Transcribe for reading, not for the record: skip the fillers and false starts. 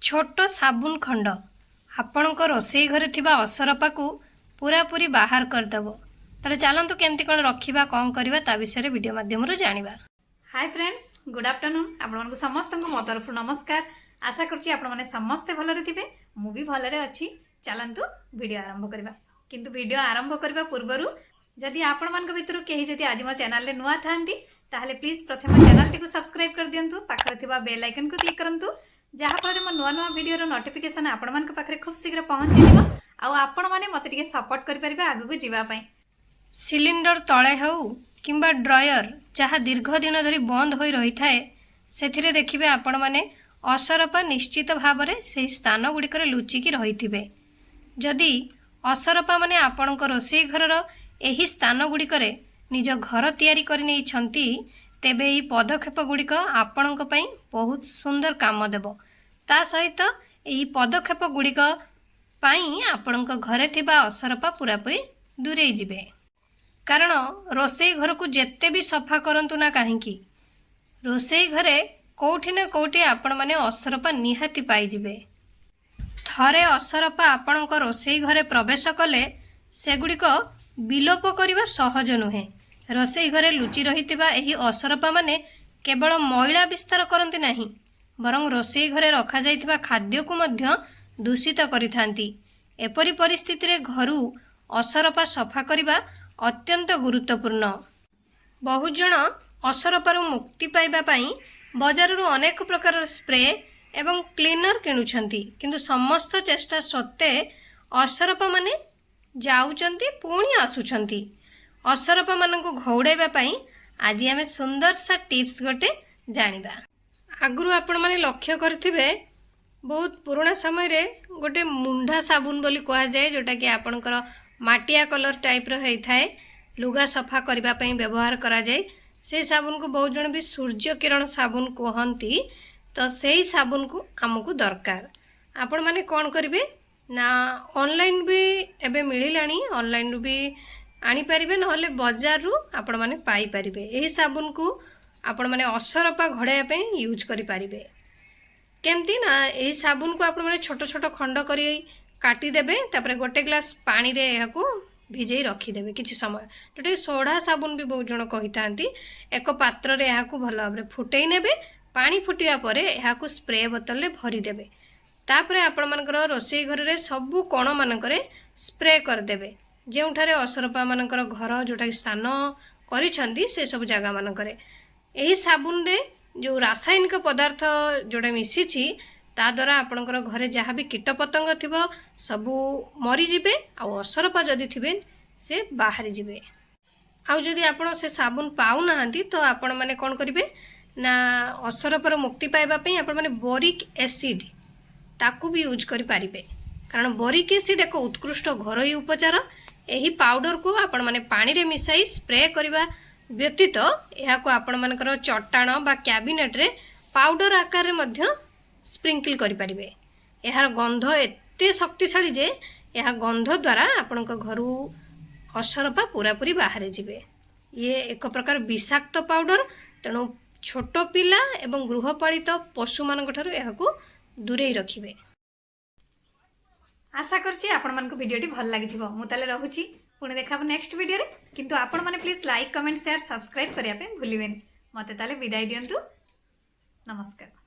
छोट साबुन खंड आपणक रोसई घरे थिबा असरपा को पूरापूरी बाहर करदेव। ताले चलतु केमती कौन रखा कौन करवा ता विषय वीडियो माध्यम जाना। Hi friends, good afternoon. आपण समस्त मो तरफ नमस्कार। आशा करुँची आपण मैंने समस्ते भलरे थे, मुझे भलरे अच्छी। चलतु वीडियो आरंभ करवा। किंतु वीडियो आरंभ करने पूर्वर जदि आपण मान भितर कहीं जदि आज मो चैनल नुआ था ताहले प्लीज प्रथम चैनल टी सब्सक्राइब कर दिंतु, पाखरे थिबा बेल आइकन को क्लिक करंतु, जहाँफल मो नुआ नुआ वीडियो नोटिफिकेशन आपण मान पाखरे खूब शीघ्र पहुँची जीव आउ आपण माने मते टिके सपोर्ट करि परिबे आगु जीवा पई। सिलिंडर तले हो किंबा ड्रयर जहाँ दीर्घ दिन धरी बंद हो रही थाए से देखिए आपण माने असरपा निश्चित भाव में से स्थान गुड़िक लुचिकी रही थे। जदि असरपा माने आपणक रोसई घरर एही स्थान गुड़िक निज घर तैयारी करनी छंती तेबे यही पदक्षेप गुड़िक आपणक पई बहुत सुंदर काम देव। ता सहित यही पदक्षेप गुड़िक पई आपणक घरे थिबा असरपा पूरापूरी दूरे जिबे। कारण रोसई घर को जेते भी सफा करंतु ना कहीं रोसई घरे कोठी ना कोठी आपण माने असरपा निहाती पाई जिबे। थरे असरपा आपणक रोसई घरे प्रवेश कले सेगुड़िक विलोप करने सहज नुहे। रोसई घरे लुचि रही एही असरपा माने केवल मैला विस्तार करती नहीं, बरं रोसई घरे रखा जाइथिबा खाद्य को मध्य दूषित करिथांती। एपरी परिस्थिति रे घरु असरपा सफा करने अत्यंत गुरुत्वपूर्ण। बहुत जन असरपारू मुक्ति पाइबा पई बजाररू अनेक प्रकार स्प्रे एवं क्लीनर किणुछंती, किंतु समस्त चेष्टा सत्वे असरपा माने जाउचंती पुणी आसुछंती। असरपा मानकु घौड़ाइबा पई आज आमे सुंदर सा टिप्स गोटे जानिबा। आगुरु आपण माने लक्ष्य करथिबे बहुत पुराना समय रे गोटे मुंढा साबुन बोली कहा जाए, जोटा कि आपणकर माटिया कलर टाइप रो हेइ थाए, लुगा सफा करबा पई व्यवहार करा जाए। से साबुन को बहुत जन भी सूर्य किरण साबुन कहती, तो सेही साबुन को आमको दरकार। आपण माने कौन करिवे ना ऑनलाइन भी एबे मिलिलानी, ऑनलाइन भी आनी परिबे, नहले बाजार रु आपण माने पाई परिबे। एही साबुन को आपण माने असरपा घड़ाया पे यूज करि परिबे। केमती ना एही साबुन को आपण माने छोट छोट खंड करी काटी देबे, तापरे गोटे ग्लास पानी रे एहाकू भिजई रखीदेवे किछि समय। जोटे सोढ़ा साबुन भी बहुत जन कही थांती। एक पात्र रे एहाकू भल भाबरे फुटई नेबे, पानी फुटिया परे एहाकू स्प्रे बोतल रे भरी देबे। तापरे आपण मानकर रोसई घर रे सबु कोण मानकरे स्प्रे कर देबे, जेउठारे असरपा मानकर घर जोटा स्थान करिसंती से सब जगह मानकरे। एही साबुन रे जो रासायनिक पदार्थ जोटा मिसिछि ता द्वारा आपणकर घरे जहाँ भी कीट पतंग थिबो सबू मरी जिबे, आउ असरपा जदि थिबे से बाहरी जिबे। आउ जदि आपण से साबुन पाउ नाहंती तो आपण माने कोन करिवे ना असरपार मुक्ति पाइबा पई आपण माने बोरिक एसिड ताकू भी यूज करि पारिबे। कारण बोरिक एसिड एक उत्कृष्ट घरोई उपचार। एही पाउडर को आपण माने पानी रे मिसाई स्प्रे करबा व्यतीत एहाको आपण मानकर चट्टाण बा कैबिनेट रे पाउडर आकार रे मध्य स्प्रिंकल करि परिबे। एहार गंध एते शक्तिशाली जे एहा गंध द्वारा आपणक घरु असरपा पूरापूरी बाहर जिबे। ये एक प्रकार विषाक्त पाउडर, तेणु छोट पिला एवं गृहपालित पशु मानक ठारू एहाकू दूरेई रखिबे। आशा करछि आपण मानको वीडियोटी भल लागिथिबो। मु ताले रहूची, पुणी देखाबो नेक्स्ट वीडियो रे। किंतु आपण माने please like comment share subscribe करिया पे भूलिबेनी। मते ताले विदाई दियंतु। नमस्कार।